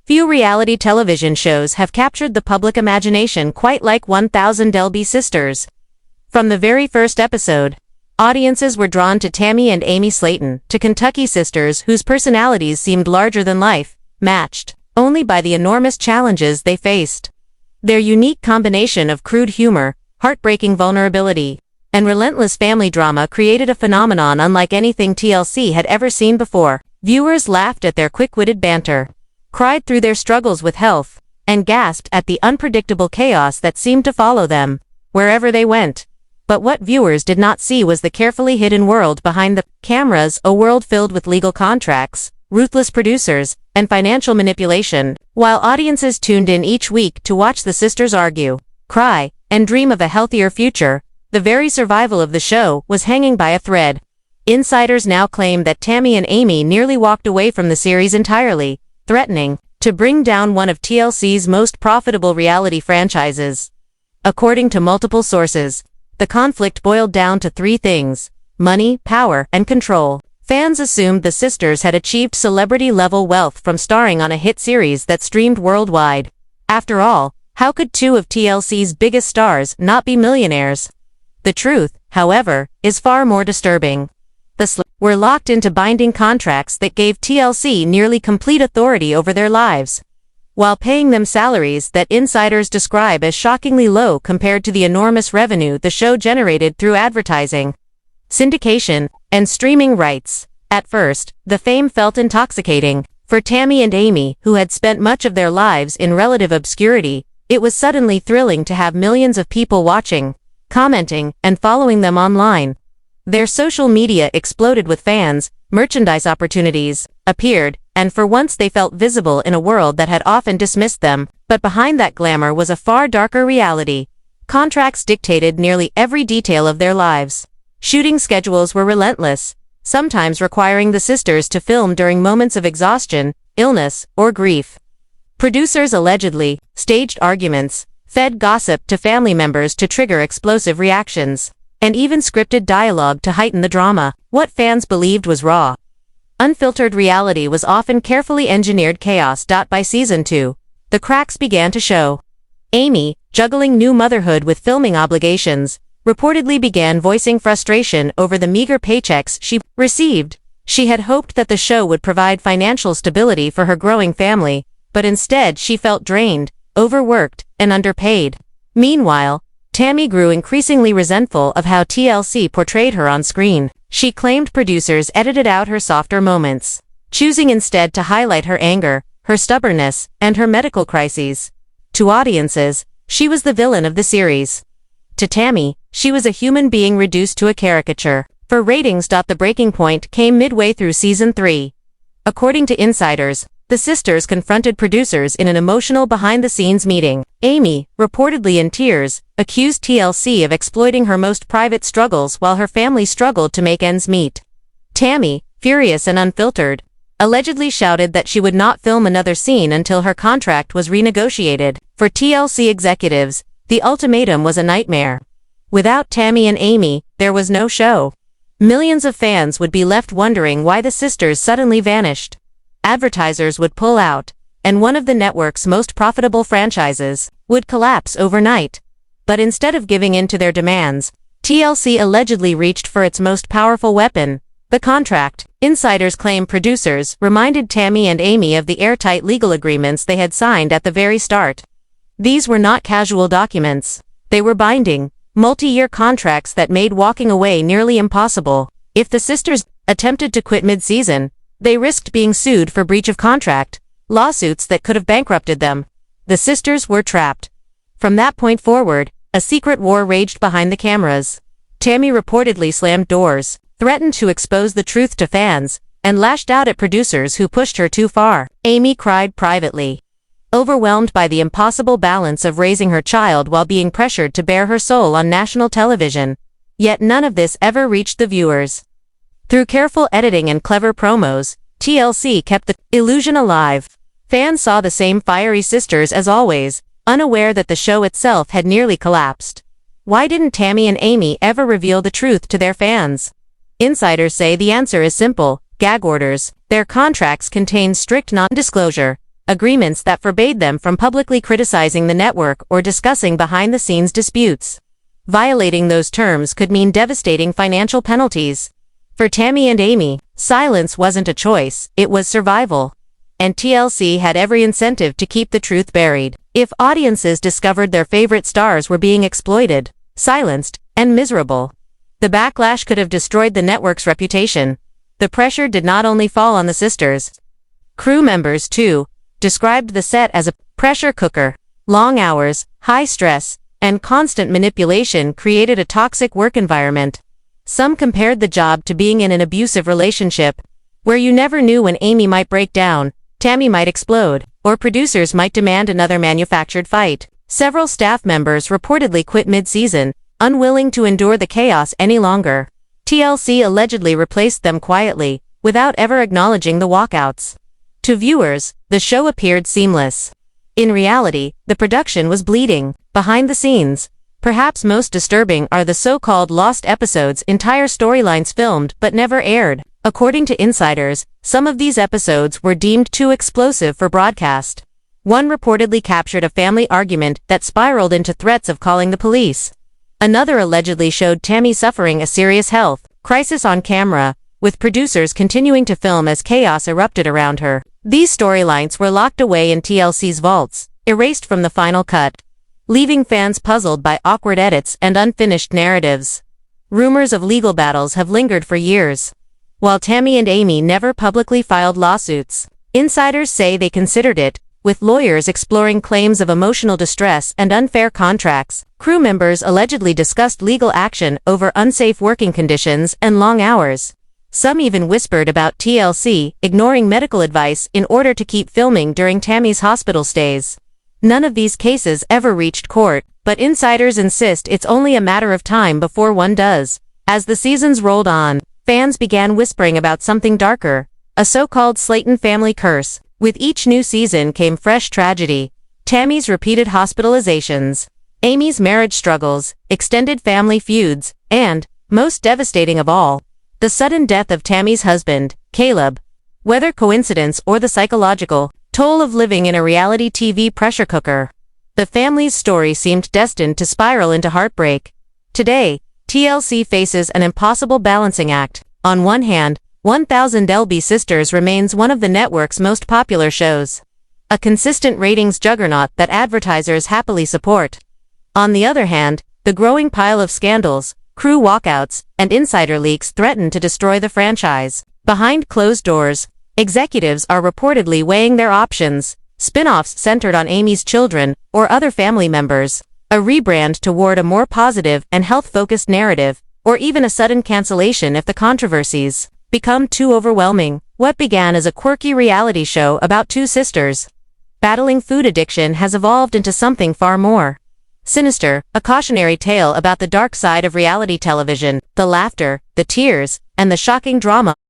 Few reality television shows have captured the public imagination quite like 1000 LB Sisters. From the very first episode, audiences were drawn to Tammy and Amy Slaton, to Kentucky sisters whose personalities seemed larger than life, matched only by the enormous challenges they faced. Their unique combination of crude humor, heartbreaking vulnerability, and relentless family drama created a phenomenon unlike anything TLC had ever seen before. Viewers laughed at their quick-witted banter, cried through their struggles with health, and gasped at the unpredictable chaos that seemed to follow them wherever they went. But what viewers did not see was the carefully hidden world behind the cameras, a world filled with legal contracts, ruthless producers, and financial manipulation. While audiences tuned in each week to watch the sisters argue, cry, and dream of a healthier future, the very survival of the show was hanging by a thread. Insiders now claim that Tammy and Amy nearly walked away from the series entirely, threatening to bring down one of TLC's most profitable reality franchises. According to multiple sources, the conflict boiled down to three things: money, power, and control. Fans assumed the sisters had achieved celebrity-level wealth from starring on a hit series that streamed worldwide. After all, how could two of TLC's biggest stars not be millionaires? The truth, however, is far more disturbing. The were locked into binding contracts that gave TLC nearly complete authority over their lives, while paying them salaries that insiders describe as shockingly low compared to the enormous revenue the show generated through advertising, syndication, and streaming rights. At first, the fame felt intoxicating. For Tammy and Amy, who had spent much of their lives in relative obscurity, it was suddenly thrilling to have millions of people watching, commenting, and following them online. Their social media exploded with fans, merchandise opportunities appeared, and for once they felt visible in a world that had often dismissed them. But behind that glamour was a far darker reality. Contracts dictated nearly every detail of their lives. Shooting schedules were relentless, sometimes requiring the sisters to film during moments of exhaustion, illness, or grief. Producers allegedly staged arguments, fed gossip to family members to trigger explosive reactions, and even scripted dialogue to heighten the drama. What fans believed was raw, unfiltered reality was often carefully engineered chaos. By season 2, the cracks began to show. Amy, juggling new motherhood with filming obligations, reportedly began voicing frustration over the meager paychecks she received. She had hoped that the show would provide financial stability for her growing family, but instead she felt drained, overworked, and underpaid. Meanwhile, Tammy grew increasingly resentful of how TLC portrayed her on screen. She claimed producers edited out her softer moments, choosing instead to highlight her anger, her stubbornness, and her medical crises. To audiences, she was the villain of the series. To Tammy, she was a human being reduced to a caricature. For ratings, the breaking point came midway through season 3. According to insiders, the sisters confronted producers in an emotional behind-the-scenes meeting. Amy, reportedly in tears, accused TLC of exploiting her most private struggles while her family struggled to make ends meet. Tammy, furious and unfiltered, allegedly shouted that she would not film another scene until her contract was renegotiated. For TLC executives, the ultimatum was a nightmare. Without Tammy and Amy, there was no show. Millions of fans would be left wondering why the sisters suddenly vanished. Advertisers would pull out, and one of the network's most profitable franchises would collapse overnight. But instead of giving in to their demands, TLC allegedly reached for its most powerful weapon, the contract. Insiders claim producers reminded Tammy and Amy of the airtight legal agreements they had signed at the very start. These were not casual documents. They were binding, multi-year contracts that made walking away nearly impossible. If the sisters attempted to quit mid-season, they risked being sued for breach of contract, lawsuits that could have bankrupted them. The sisters were trapped. From that point forward, a secret war raged behind the cameras. Tammy reportedly slammed doors, threatened to expose the truth to fans, and lashed out at producers who pushed her too far. Amy cried privately, overwhelmed by the impossible balance of raising her child while being pressured to bare her soul on national television. Yet none of this ever reached the viewers. Through careful editing and clever promos, TLC kept the illusion alive. Fans saw the same fiery sisters as always, unaware that the show itself had nearly collapsed. Why didn't Tammy and Amy ever reveal the truth to their fans? Insiders say the answer is simple: gag orders. Their contracts contain strict non-disclosure agreements that forbade them from publicly criticizing the network or discussing behind-the-scenes disputes. Violating those terms could mean devastating financial penalties. For Tammy and Amy, silence wasn't a choice, it was survival. And TLC had every incentive to keep the truth buried. If audiences discovered their favorite stars were being exploited, silenced, and miserable, the backlash could have destroyed the network's reputation. The pressure did not only fall on the sisters. Crew members, too, described the set as a pressure cooker. Long hours, high stress, and constant manipulation created a toxic work environment. Some compared the job to being in an abusive relationship, where you never knew when Amy might break down, Tammy might explode, or producers might demand another manufactured fight. Several staff members reportedly quit mid-season, unwilling to endure the chaos any longer. TLC allegedly replaced them quietly, without ever acknowledging the walkouts. To viewers, the show appeared seamless. In reality, the production was bleeding. Behind the scenes, perhaps most disturbing are the so-called lost episodes, entire storylines filmed but never aired. According to insiders, some of these episodes were deemed too explosive for broadcast. One reportedly captured a family argument that spiraled into threats of calling the police. Another allegedly showed Tammy suffering a serious health crisis on camera, with producers continuing to film as chaos erupted around her. These storylines were locked away in TLC's vaults, erased from the final cut, leaving fans puzzled by awkward edits and unfinished narratives. Rumors of legal battles have lingered for years. While Tammy and Amy never publicly filed lawsuits, insiders say they considered it, with lawyers exploring claims of emotional distress and unfair contracts. Crew members allegedly discussed legal action over unsafe working conditions and long hours. Some even whispered about TLC ignoring medical advice in order to keep filming during Tammy's hospital stays. None of these cases ever reached court, but insiders insist it's only a matter of time before one does. As the seasons rolled on, fans began whispering about something darker, a so-called Slaton family curse. With each new season came fresh tragedy. Tammy's repeated hospitalizations, Amy's marriage struggles, extended family feuds, and, most devastating of all, the sudden death of Tammy's husband, Caleb. Whether coincidence or the psychological toll of living in a reality TV pressure cooker, the family's story seemed destined to spiral into heartbreak. Today, TLC faces an impossible balancing act. On one hand, 1000 LB Sisters remains one of the network's most popular shows, a consistent ratings juggernaut that advertisers happily support. On the other hand, the growing pile of scandals, crew walkouts, and insider leaks threaten to destroy the franchise. Behind closed doors, executives are reportedly weighing their options: spin-offs centered on Amy's children or other family members, a rebrand toward a more positive and health-focused narrative, or even a sudden cancellation if the controversies become too overwhelming. What began as a quirky reality show about two sisters battling food addiction has evolved into something far more sinister, a cautionary tale about the dark side of reality television, the laughter, the tears, and the shocking drama